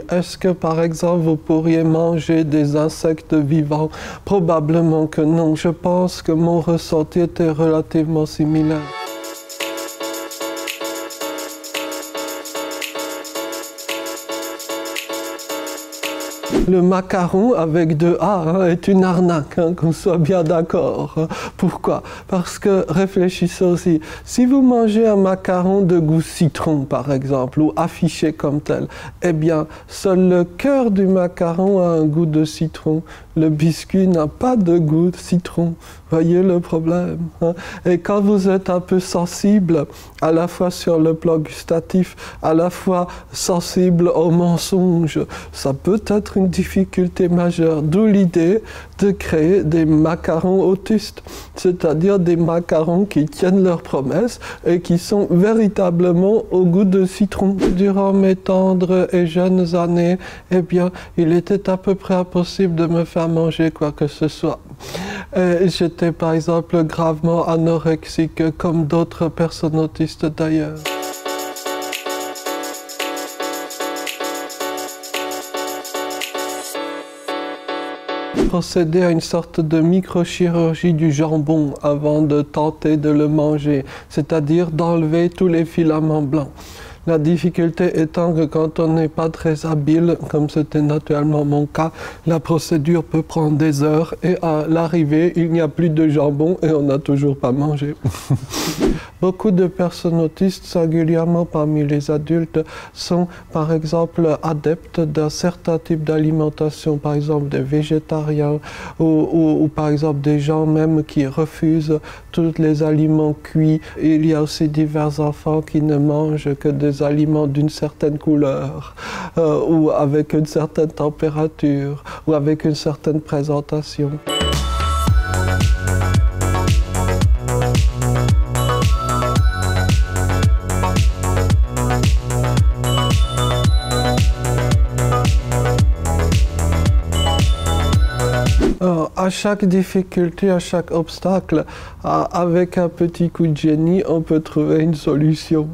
Est-ce que, par exemple, vous pourriez manger des insectes vivants? Probablement que non. Je pense que mon ressenti était relativement similaire. Le macaron avec 2 A est une arnaque, qu'on soit bien d'accord. Pourquoi? Parce que, réfléchissez aussi, si vous mangez un macaron de goût citron, par exemple, ou affiché comme tel, eh bien, seul le cœur du macaron a un goût de citron. Le biscuit n'a pas de goût de citron. Voyez le problème. Et quand vous êtes un peu sensible, à la fois sur le plan gustatif, à la fois sensible au mensonge, ça peut être une difficulté majeure. D'où l'idée de créer des macarons autistes, c'est-à-dire des macarons qui tiennent leurs promesses et qui sont véritablement au goût de citron. Durant mes tendres et jeunes années, eh bien, il était à peu près impossible de me faire manger quoi que ce soit. J'étais par exemple gravement anorexique, comme d'autres personnes autistes d'ailleurs. Procéder à une sorte de microchirurgie du jambon avant de tenter de le manger, c'est-à-dire d'enlever tous les filaments blancs. La difficulté étant que quand on n'est pas très habile, comme c'était naturellement mon cas, la procédure peut prendre des heures et à l'arrivée, il n'y a plus de jambon et on n'a toujours pas mangé. Beaucoup de personnes autistes, singulièrement parmi les adultes, sont par exemple adeptes d'un certain type d'alimentation, par exemple des végétariens ou par exemple des gens même qui refusent tous les aliments cuits. Il y a aussi divers enfants qui ne mangent que des aliments d'une certaine couleur ou avec une certaine température ou avec une certaine présentation. À chaque difficulté, à chaque obstacle, avec un petit coup de génie, on peut trouver une solution.